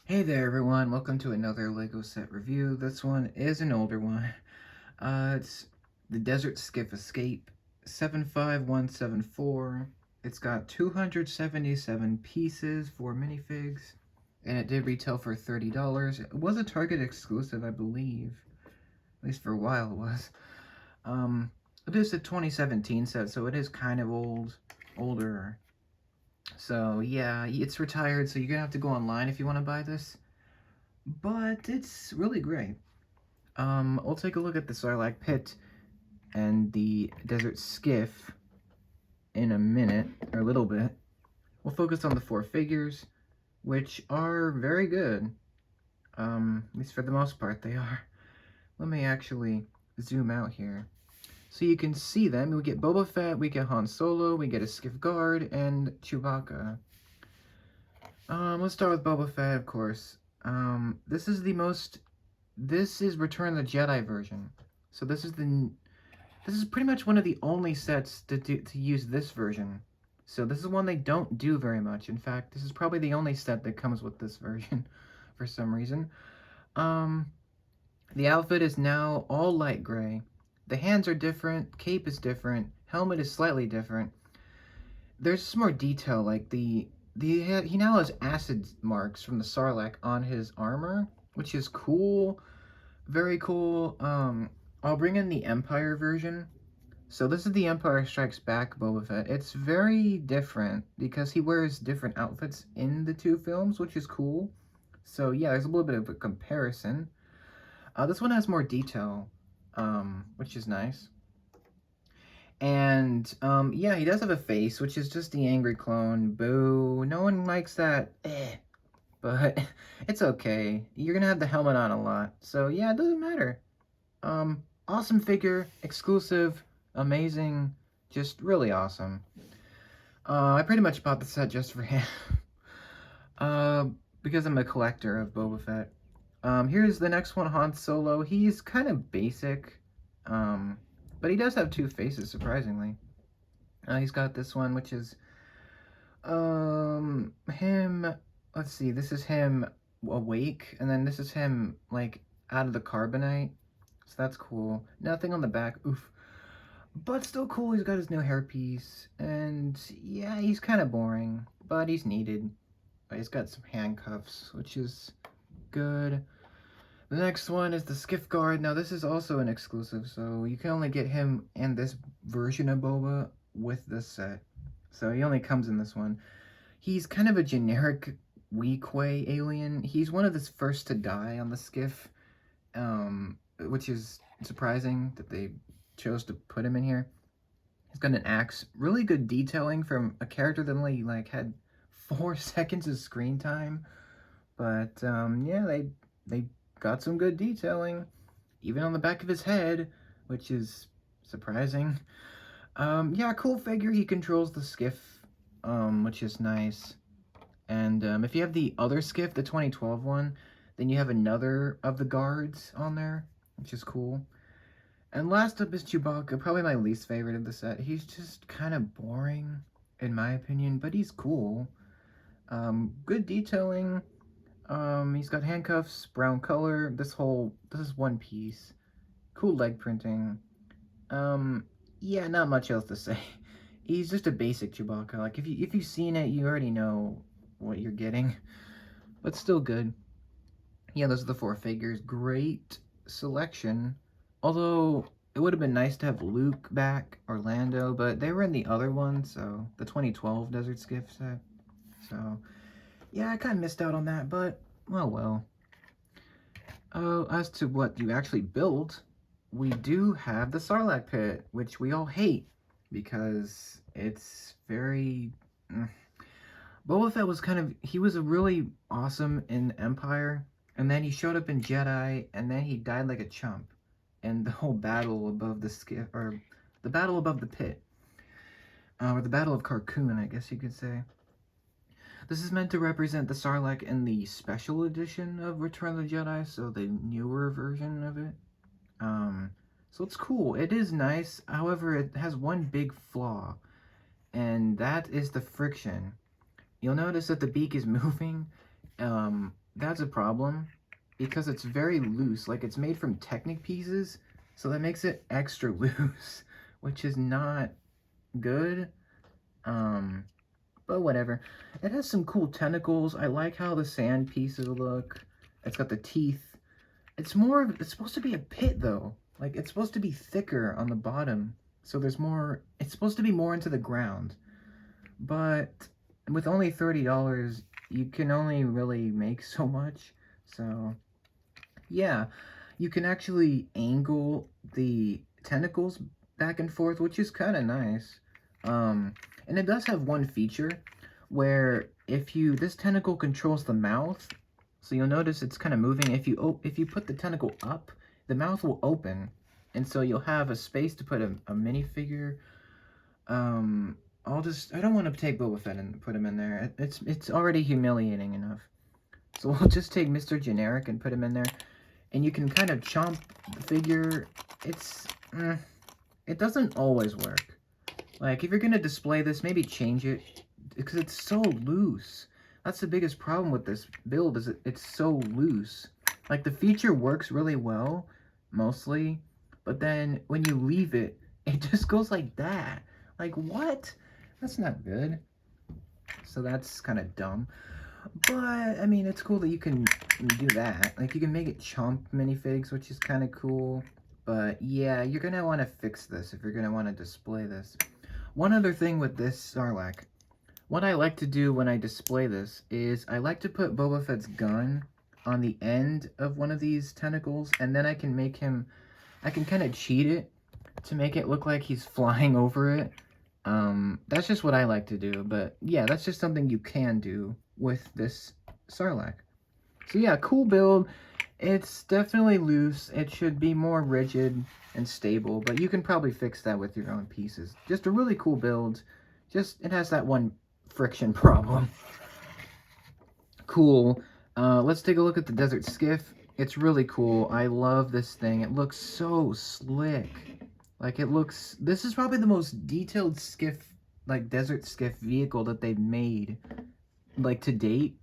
Hey there everyone, welcome to another LEGO set review. This one is an older one. It's the Desert Skiff Escape 75174. It's got 277 pieces for minifigs, and it did retail for $30. It was a Target exclusive, I believe. At least for a while it was. It is a 2017 set, so it is kind of older. So yeah, it's retired, so you're gonna have to go online if you want to buy this. But it's really great. We'll take a look at the Sarlacc pit and the desert skiff in a minute, or a little bit. We'll focus on the four figures, which are very good. At least for the most part, they are. Let me actually zoom out here. So you can see them. We get Boba Fett, we get Han Solo, we get a Skiff Guard, and Chewbacca. Let's start with Boba Fett, of course. This is Return of the Jedi version. So this is pretty much one of the only sets to use this version. So this is one they don't do very much. In fact, this is probably the only set that comes with this version for some reason. The outfit is now all light gray. The hands are different, cape is different, helmet is slightly different. There's some more detail, like he now has acid marks from the Sarlacc on his armor, which is cool. Very cool. I'll bring in the Empire version. So this is the Empire Strikes Back Boba Fett. It's very different because he wears different outfits in the two films, which is cool. So yeah, there's a little bit of a comparison. This one has more detail, which is nice. And yeah, he does have a face, which is just the angry clone. Boo. No one likes that. But it's okay. You're gonna have the helmet on a lot. So yeah, it doesn't matter. Awesome figure, exclusive, amazing, just really awesome. I pretty much bought the set just for him. Because I'm a collector of Boba Fett. Here's the next one, Han Solo. He's kind of basic, but he does have two faces, surprisingly. He's got this one, which is, him, let's see, this is him awake, and then this is him, like, out of the carbonite. So that's cool. Nothing on the back, oof. But still cool, he's got his new hairpiece, and yeah, he's kind of boring, but he's needed. But he's got some handcuffs, which is good. The next one is the Skiff Guard. Now this is also an exclusive, so you can only get him and this version of Boba with this set. So he only comes in this one. He's kind of a generic Weequay alien. He's one of the first to die on the Skiff, which is surprising that they chose to put him in here. He's got an axe. Really good detailing from a character that only like had 4 seconds of screen time. But yeah, they got some good detailing, even on the back of his head, which is surprising. Yeah, cool figure. He controls the Skiff, which is nice. And if you have the other Skiff, the 2012 one, then you have another of the guards on there, which is cool. And last up is Chewbacca, probably my least favorite of the set. He's just kind of boring, in my opinion, but he's cool. Good detailing. He's got handcuffs, brown color. This is one piece. Cool leg printing. Yeah, not much else to say. He's just a basic Chewbacca. Like if you've seen it, you already know what you're getting. But still good. Yeah, those are the 4 figures. Great selection. Although it would have been nice to have Luke back, or Lando, but they were in the other one, so the 2012 Desert Skiff set. So yeah, I kind of missed out on that, but well. As to what you actually build, we do have the Sarlacc pit, which we all hate because it's very. Boba Fett was he was a really awesome in Empire, and then he showed up in Jedi, and then he died like a chump. And the whole battle above the Skiff, or the battle above the pit, or the Battle of Carkoon, I guess you could say. This is meant to represent the Sarlacc in the special edition of Return of the Jedi, so the newer version of it. So it's cool. It is nice. However, it has one big flaw, and that is the friction. You'll notice that the beak is moving. that's a problem because it's very loose. Like, it's made from Technic pieces, so that makes it extra loose, which is not good. But whatever. It has some cool tentacles. I like how the sand pieces look. It's got the teeth. It's supposed to be a pit though. Like, it's supposed to be thicker on the bottom. So there's more, it's supposed to be more into the ground. But with only $30, you can only really make so much. So yeah, you can actually angle the tentacles back and forth, which is kind of nice. And it does have one feature where this tentacle controls the mouth, so you'll notice it's kind of moving. If you put the tentacle up, the mouth will open, and so you'll have a space to put a minifigure. I don't want to take Boba Fett and put him in there. It's already humiliating enough. So we'll just take Mr. Generic and put him in there. And you can kind of chomp the figure. It doesn't always work. Like, if you're going to display this, maybe change it. Because it's so loose. That's the biggest problem with this build, is it's so loose. Like, the feature works really well, mostly. But then, when you leave it, it just goes like that. Like, what? That's not good. So that's kind of dumb. But, I mean, it's cool that you can do that. Like, you can make it chomp minifigs, which is kind of cool. But, yeah, you're going to want to fix this if you're going to want to display this. One other thing with this Sarlacc. What I like to do when I display this is I like to put Boba Fett's gun on the end of one of these tentacles. And then I can make him... I can kind of cheat it to make it look like he's flying over it. That's just what I like to do. But, yeah, that's just something you can do with this Sarlacc. So yeah, cool build. It's definitely loose. It should be more rigid and stable, but you can probably fix that with your own pieces. Just a really cool build. Just, it has that one friction problem. Cool. Let's take a look at the Desert Skiff. It's really cool. I love this thing. It looks so slick. Like, it looks... This is probably the most detailed skiff, like, Desert Skiff vehicle that they've made, like, to date.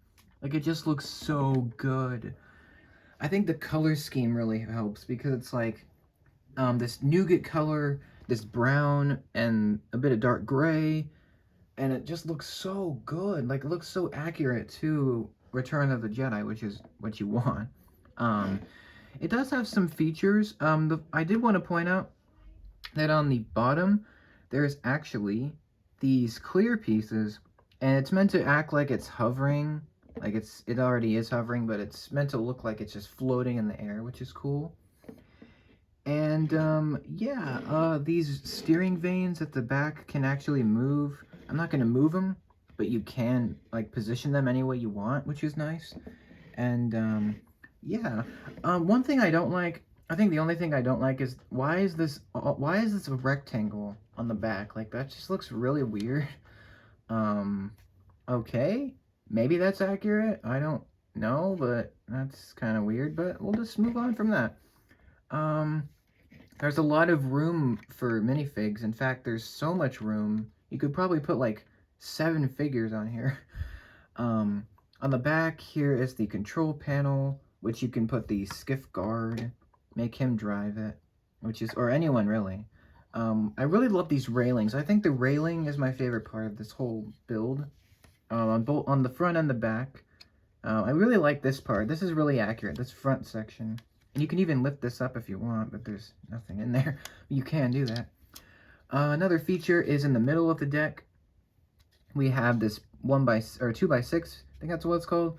Like, it just looks so good. I think the color scheme really helps because it's like this nougat color, this brown, and a bit of dark gray, and it just looks so good. Like, it looks so accurate to Return of the Jedi, which is what you want. It does have some features. I did want to point out that on the bottom, there's actually these clear pieces, and it's meant to act like it's hovering. Like, it already is hovering, but it's meant to look like it's just floating in the air, which is cool. And, yeah, these steering vanes at the back can actually move. I'm not going to move them, but you can, like, position them any way you want, which is nice. And, yeah. One thing I don't like, I think the only thing I don't like is, why is this a rectangle on the back? Like, that just looks really weird. Okay. Maybe that's accurate. I don't know, but that's kind of weird. But we'll just move on from that. There's a lot of room for minifigs. In fact, there's so much room. You could probably put like 7 figures on here. On the back here is the control panel, which you can put the Skiff guard, make him drive it, or anyone really. I really love these railings. I think the railing is my favorite part of this whole build. On the front and the back. I really like this part. This is really accurate, this front section. And you can even lift this up if you want, but there's nothing in there. You can do that. Another feature is in the middle of the deck. We have this 2x6, I think that's what it's called.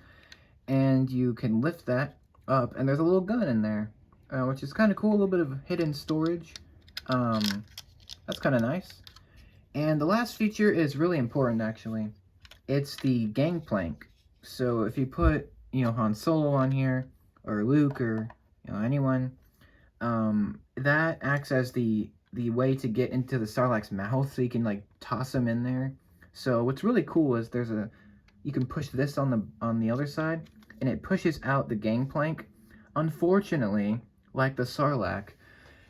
And you can lift that up, and there's a little gun in there, which is kind of cool. A little bit of hidden storage. That's kind of nice. And the last feature is really important, actually. It's the gangplank. So if you put, Han Solo on here, or Luke, or, anyone, that acts as the way to get into the Sarlacc's mouth, so you can, like, toss him in there. So what's really cool is you can push this on the other side, and it pushes out the gangplank. Unfortunately, like the Sarlacc,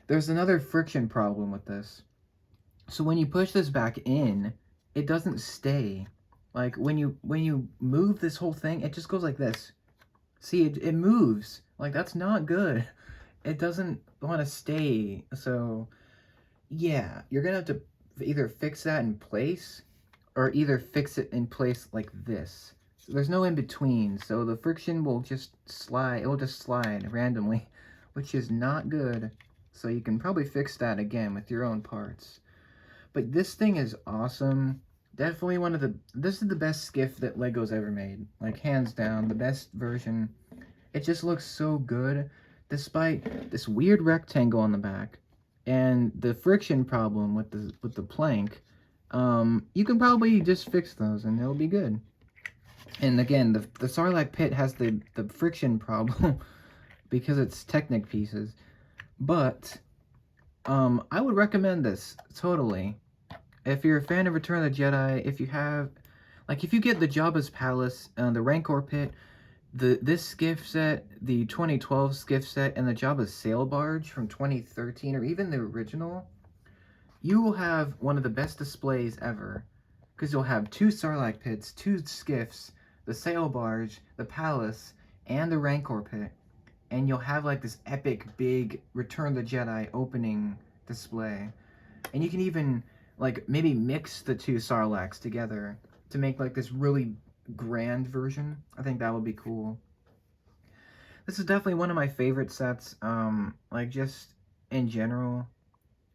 there's another friction problem with this. So when you push this back in, it doesn't stay. Like, when you move this whole thing, it just goes like this. See, it moves. Like, that's not good. It doesn't want to stay. So, yeah, you're gonna have to either fix that in place or either fix it in place like this. So there's no in between. So the friction will just slide. It will just slide randomly, which is not good. So you can probably fix that again with your own parts. But this thing is awesome. Definitely this is the best skiff that Lego's ever made. Like, hands down, the best version. It just looks so good, despite this weird rectangle on the back and the friction problem with the plank. You can probably just fix those and it'll be good. And again, the Sarlacc pit has the friction problem because it's Technic pieces. But I would recommend this totally. If you're a fan of Return of the Jedi, if you have, like, if you get the Jabba's Palace, the Rancor Pit, this skiff set, the 2012 skiff set, and the Jabba's Sail Barge from 2013, or even the original, you will have one of the best displays ever. Because you'll have 2 Sarlacc pits, 2 skiffs, the Sail Barge, the Palace, and the Rancor Pit. And you'll have like this epic, big Return of the Jedi opening display. And you can even like maybe mix the 2 Sarlaccs together to make like this really grand version. I think that would be cool. This is definitely one of my favorite sets, like just in general.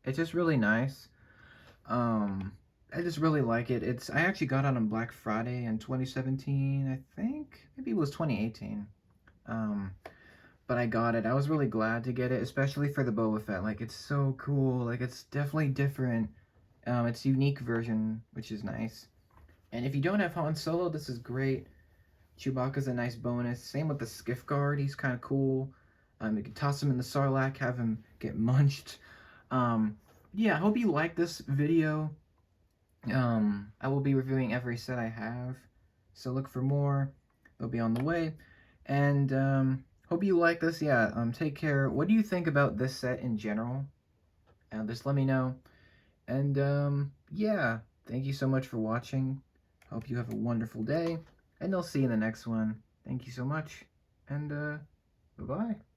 It's just really nice. I just really like it. I actually got it on Black Friday in 2017, I think. Maybe it was 2018. But I got it. I was really glad to get it, especially for the Boba Fett. Like, it's so cool. Like, it's definitely different. It's a unique version, which is nice. And if you don't have Han Solo, this is great. Chewbacca's a nice bonus. Same with the Skiff Guard. He's kind of cool. You can toss him in the Sarlacc, have him get munched. Yeah, I hope you like this video. I will be reviewing every set I have. So look for more. They'll be on the way. And, hope you like this. Yeah, take care. What do you think about this set in general? Just let me know. And, yeah, thank you so much for watching. Hope you have a wonderful day. And I'll see you in the next one. Thank you so much. And, bye-bye.